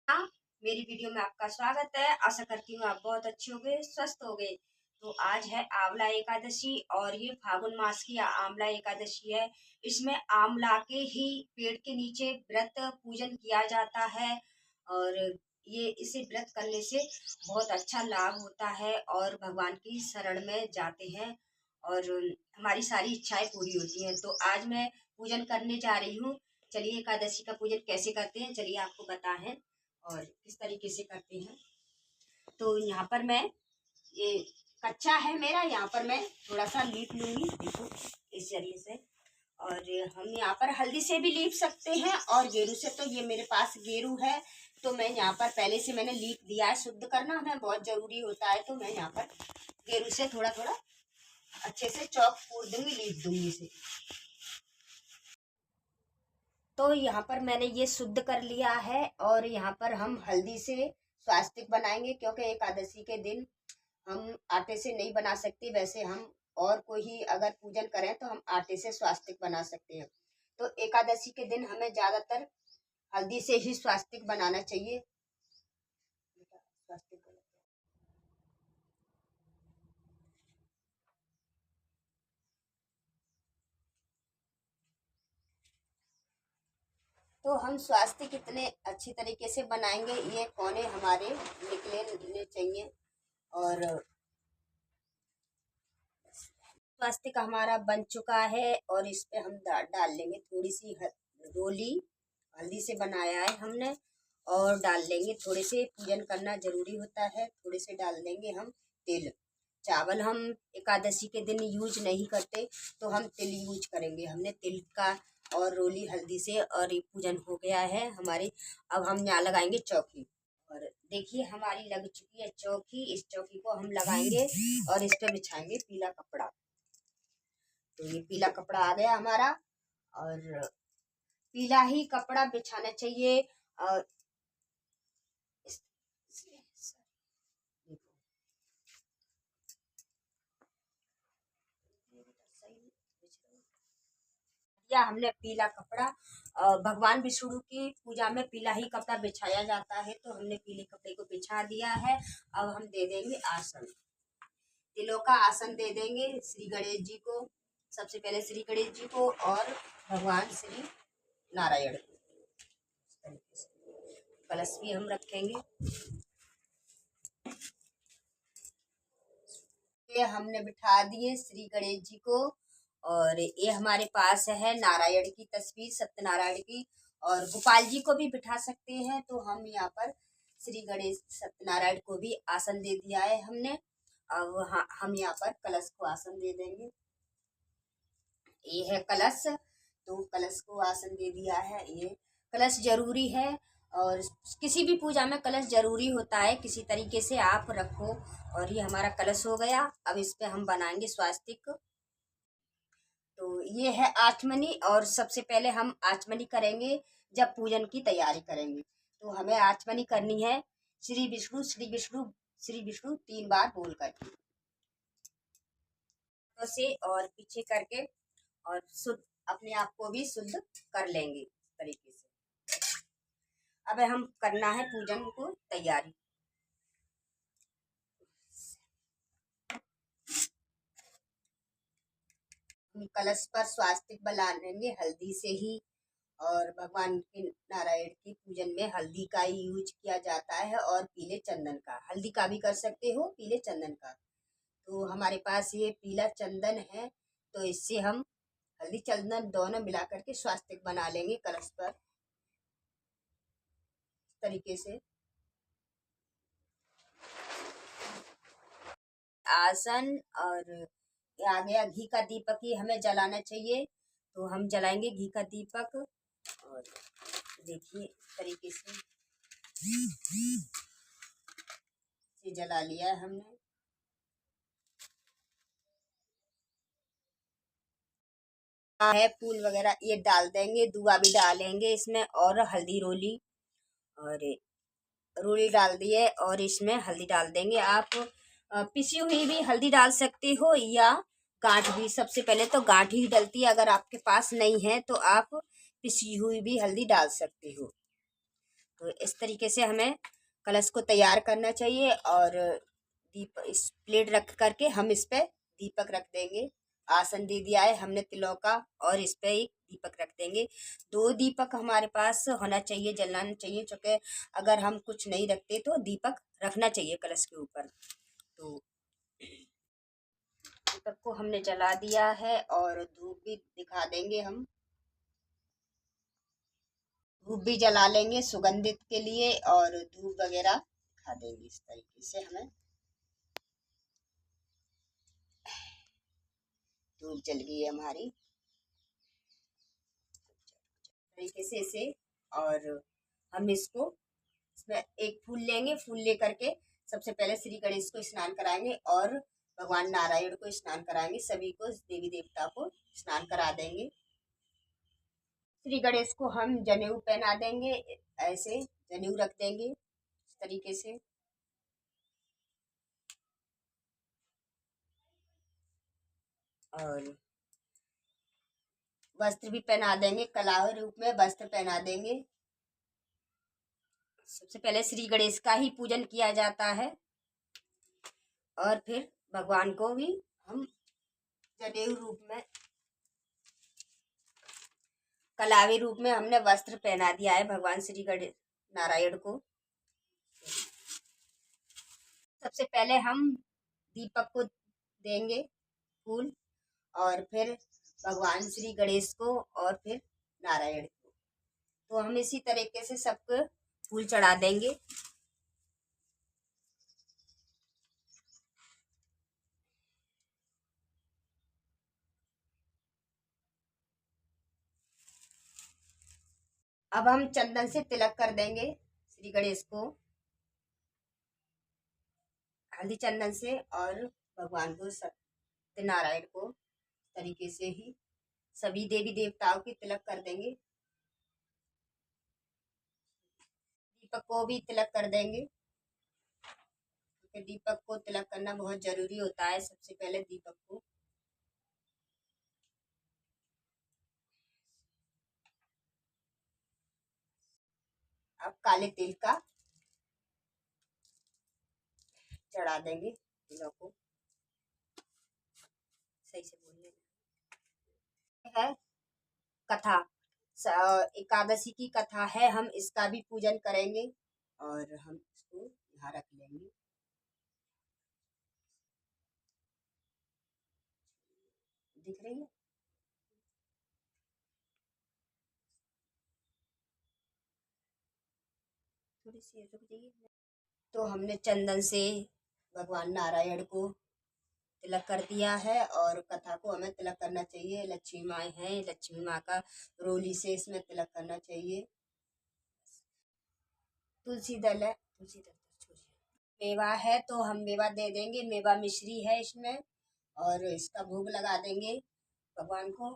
हाँ, मेरी वीडियो में आपका स्वागत है। आशा करती हूँ आप बहुत अच्छे होंगे, स्वस्थ होंगे। तो आज है आंवला एकादशी और ये फागुन मास की आंवला एकादशी है। इसमें आंवला के ही पेड़ के नीचे व्रत पूजन किया जाता है और ये इसे व्रत करने से बहुत अच्छा लाभ होता है और भगवान की शरण में जाते हैं और हमारी सारी इच्छाएं पूरी होती हैं। तो आज मैं पूजन करने जा रही हूँ। चलिए एकादशी का पूजन कैसे करते हैं चलिए आपको बताएं और किस तरीके से करते हैं। तो यहाँ पर मैं ये कच्चा है मेरा, यहाँ पर मैं थोड़ा सा लीप लूंगी, देखो इस जरिए से। और हम यहाँ पर हल्दी से भी लीप सकते हैं और गेरू से। तो ये मेरे पास गेरू है तो मैं यहाँ पर पहले से मैंने लीप दिया है। शुद्ध करना हमें बहुत जरूरी होता है, तो मैं यहाँ पर गेरू से थोड़ा थोड़ा अच्छे से चौक पूर दूंगी, लीप दूंगी इसे। तो यहाँ पर मैंने ये शुद्ध कर लिया है और यहाँ पर हम हल्दी से स्वास्तिक बनाएंगे, क्योंकि एकादशी के दिन हम आटे से नहीं बना सकते। वैसे हम और कोई अगर पूजन करें तो हम आटे से स्वास्तिक बना सकते हैं। तो एकादशी के दिन हमें ज्यादातर हल्दी से ही स्वास्तिक बनाना चाहिए। स्वास्तिक तो हम स्वास्तिक कितने अच्छी तरीके से बनाएंगे, ये कोने हमारे निकलने चाहिए। और स्वास्तिक हमारा बन चुका है और इस पे हम डाल लेंगे थोड़ी सी रोली। हल्दी से बनाया है हमने और डाल लेंगे थोड़े से। पूजन करना जरूरी होता है, थोड़े से डाल देंगे हम तिल। चावल हम एकादशी के दिन यूज नहीं करते, तो हम तिल यूज करेंगे। हमने तिल का और रोली हल्दी से, और ये पूजन हो गया है हमारी। अब हम यहाँ लगाएंगे चौकी। और देखिए हमारी लग चुकी है चौकी। इस चौकी को हम लगाएंगे और इस पे बिछाएंगे पीला कपड़ा। तो ये पीला कपड़ा आ गया हमारा, और पीला ही कपड़ा बिछाना चाहिए। और या हमने पीला कपड़ा, भगवान विष्णु की पूजा में पीला ही कपड़ा बिछाया जाता है, तो हमने पीले कपड़े को बिछा दिया है। अब हम दे देंगे आसन, तिलों का आसन दे देंगे श्री गणेश जी को। सबसे पहले श्री गणेश जी को और भगवान श्री नारायण को। कलश भी हम रखेंगे। ये हमने बिठा दिए श्री गणेश जी को। और ये हमारे पास है नारायण की तस्वीर, सत्यनारायण की। और गोपाल जी को भी बिठा सकते हैं। तो हम यहाँ पर श्री गणेश सत्यनारायण को भी आसन दे दिया है हमने। अब हम यहाँ पर कलश को आसन दे देंगे। ये है कलश, तो कलश को आसन दे दिया है। ये कलश जरूरी है और किसी भी पूजा में कलश जरूरी होता है। किसी तरीके से आप रखो। और ये हमारा कलश हो गया। अब इस पे हम बनाएंगे स्वास्तिक। तो ये है आचमनी, और सबसे पहले हम आचमनी करेंगे जब पूजन की तैयारी करेंगे। तो हमें आचमनी करनी है श्री विष्णु श्री विष्णु श्री विष्णु 3 बार बोल करके से, और पीछे करके, और शुद्ध अपने आप को भी शुद्ध कर लेंगे इस तरीके से। अब हम करना है पूजन को तैयारी। हम कलश पर स्वास्तिक बना लेंगे हल्दी से ही। और भगवान के नारायण की पूजन में हल्दी का ही यूज किया जाता है और पीले चंदन का। हल्दी का भी कर सकते हो, पीले चंदन का। तो हमारे पास ये पीला चंदन है, तो इससे हम हल्दी चंदन दोनों मिला करके स्वास्तिक बना लेंगे कलश पर इस तरीके से। आसन, और आ गया घी का दीपक ही हमें जलाना चाहिए। तो हम जलाएंगे घी का दीपक। और देखिए इस तरीके से जला लिया है हमने। है फूल वगैरह ये डाल देंगे, दुआ भी डालेंगे इसमें, और हल्दी रोली, और रोली डाल दिए और इसमें हल्दी डाल देंगे। आप पिसी हुई भी हल्दी डाल सकते हो, या गांठ भी। सबसे पहले तो गांठ ही डलती है, अगर आपके पास नहीं है तो आप पिसी हुई भी हल्दी डाल सकते हो। तो इस तरीके से हमें कलश को तैयार करना चाहिए और दीप इस प्लेट रख करके हम इस पे दीपक रख देंगे। आसन दे दिया है हमने तिलों का और इस पे एक दीपक रख देंगे। 2 दीपक हमारे पास होना चाहिए, जलाना चाहिए, क्योंकि अगर हम कुछ नहीं रखते तो दीपक रखना चाहिए कलश के ऊपर। तो दीपक को हमने जला दिया है और धूप भी दिखा देंगे हम। धूप भी जला लेंगे सुगंधित के लिए और धूप वगैरह दिखा देंगे। इस तरीके से हमें धूप जल गई है हमारी तरीके से इसे। और हम इसको इसमें एक फूल लेंगे, फूल लेकर के सबसे पहले श्री गणेश को स्नान कराएंगे और भगवान नारायण को स्नान कराएंगे। सभी को देवी देवता को स्नान करा देंगे। श्री गणेश को हम जनेऊ पहना देंगे, ऐसे जनेऊ रख देंगे इस तरीके से। और वस्त्र भी पहना देंगे, कलाह रूप में वस्त्र पहना देंगे। सबसे पहले श्री गणेश का ही पूजन किया जाता है और फिर भगवान को भी हम जनेऊ रूप में, कलावी रूप में हमने वस्त्र पहना दिया है भगवान श्री गणेश नारायण को। सबसे पहले हम दीपक को देंगे फूल और फिर भगवान श्री गणेश को और फिर नारायण को। तो हम इसी तरीके से सबको फूल चढ़ा देंगे। अब हम चंदन से तिलक कर देंगे श्री गणेश को, हल्दी चंदन से, और भगवान को सत्यनारायण को तरीके से ही सभी देवी देवताओं की तिलक कर देंगे। दीपक को भी तिलक कर देंगे क्योंकि दीपक को तिलक करना बहुत जरूरी होता है। सबसे पहले दीपक को अब काले तिल का चढ़ा देंगे। तिलों को सही से बोलने है। कथा एकादशी की कथा है, हम इसका भी पूजन करेंगे और हम इसको यहाँ रख लेंगे। दिख रही है? थोड़ी सी रुक जाइए। तो हमने चंदन से भगवान नारायण को तिलक कर दिया है और कथा को हमें तिलक करना चाहिए। लक्ष्मी माँ है, लक्ष्मी माँ का रोली से इसमें तिलक करना चाहिए। तुलसी दल है, तुलसी दल मेवा है तो हम मेवा दे देंगे। मेवा मिश्री है इसमें और इसका भोग लगा देंगे भगवान को।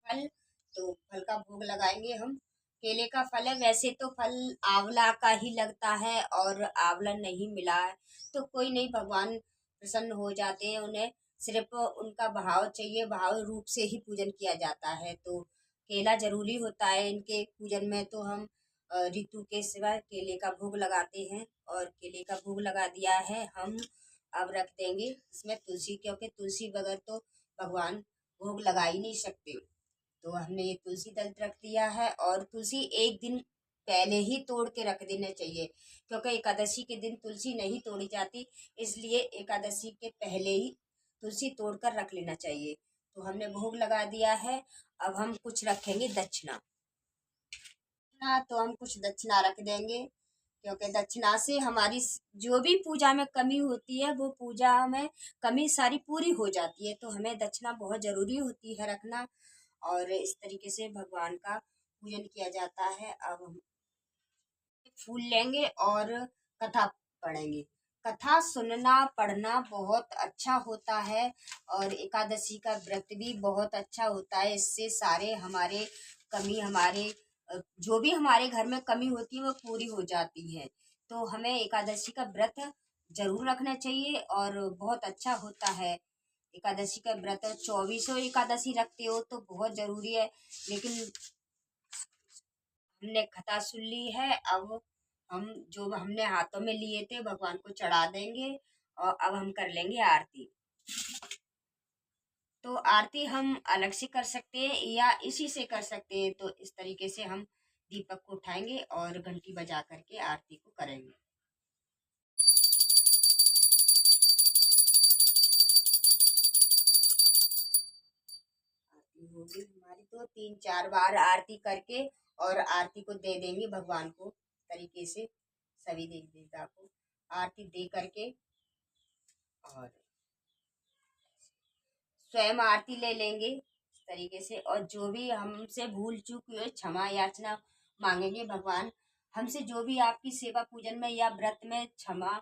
फल, तो फल का भोग लगाएंगे हम। केले का फल है, वैसे तो फल आंवला का ही लगता है और आंवला नहीं मिला है तो कोई नहीं, भगवान प्रसन्न हो जाते हैं। उन्हें सिर्फ उनका भाव चाहिए, भाव रूप से ही पूजन किया जाता है। तो केला जरूरी होता है इनके पूजन में। तो हम ऋतु के सिवाय केले का भोग लगाते हैं और केले का भोग लगा दिया है हम। अब रख देंगे इसमें तुलसी, क्योंकि तुलसी बगैर तो भगवान भोग लगा ही नहीं सकते। तो हमने ये तुलसी दल रख दिया है और तुलसी एक दिन पहले ही तोड़ के रख देना चाहिए, क्योंकि एकादशी के दिन तुलसी नहीं तोड़ी जाती, इसलिए एकादशी के पहले ही तुलसी तोड़ कर रख लेना चाहिए। तो हमने भोग लगा दिया है। अब हम कुछ रखेंगे दक्षिणा। हाँ, तो हम कुछ दक्षिणा रख देंगे क्योंकि दक्षिणा से हमारी जो भी पूजा में कमी होती है वो पूजा में कमी सारी पूरी हो जाती है। तो हमें दक्षिणा बहुत जरूरी होती है रखना और इस तरीके से भगवान का पूजन किया जाता है। अब हम फूल लेंगे और कथा पढ़ेंगे। कथा सुनना पढ़ना बहुत अच्छा होता है और एकादशी का व्रत भी बहुत अच्छा होता है। इससे सारे हमारे कमी, हमारे जो भी हमारे घर में कमी होती है वो पूरी हो जाती है। तो हमें एकादशी का व्रत जरूर रखना चाहिए और बहुत अच्छा होता है। एकादशी का व्रत 24 एकादशी रखते हो तो बहुत जरूरी है, लेकिन हमने कथा सुन ली है। अब हम जो हमने हाथों में लिए थे भगवान को चढ़ा देंगे और अब हम कर लेंगे आरती। तो आरती हम अलग से कर सकते हैं या इसी से कर सकते हैं। तो इस तरीके से हम दीपक को उठाएंगे और घंटी बजा करके आरती को करेंगे। आरती होगी हमारी तो 3-4 बार आरती करके और आरती को दे देंगे भगवान को तरीके से, सभी देवी देवता को आरती दे करके और स्वयं आरती ले लेंगे इस तरीके से। और जो भी हमसे भूल चूक हुई क्षमा याचना मांगेंगे भगवान हमसे, जो भी आपकी सेवा पूजन में या व्रत में क्षमा,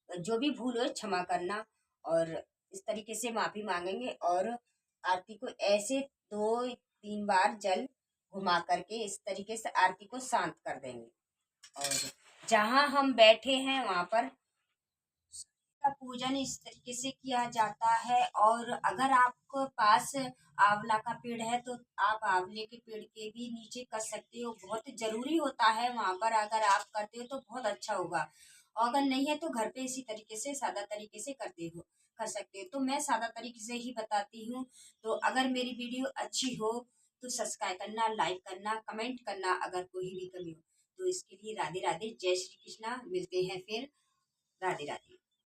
जो भी भूल हो क्षमा करना। और इस तरीके से माफी मांगेंगे और आरती को ऐसे 2-3 बार जल घुमा करके इस तरीके से आरती को शांत कर देंगे। और जहाँ हम बैठे हैं वहां पर का पूजन इस तरीके से किया जाता है। और अगर आपके पास आंवला का पेड़ है तो आप आंवले के पेड़ के भी नीचे कर सकते हो, बहुत जरूरी होता है वहां पर। अगर आप करते हो तो बहुत अच्छा होगा, और अगर नहीं है तो घर पे इसी तरीके से सादा तरीके से करते हो कर सकते हो। तो मैं सादा तरीके से ही बताती हूँ। तो अगर मेरी वीडियो अच्छी हो तो सब्सक्राइब करना, लाइक करना, कमेंट करना अगर कोई भी कमी हो तो। इसके लिए राधे राधे, जय श्री कृष्णा, मिलते हैं फिर। राधे राधे।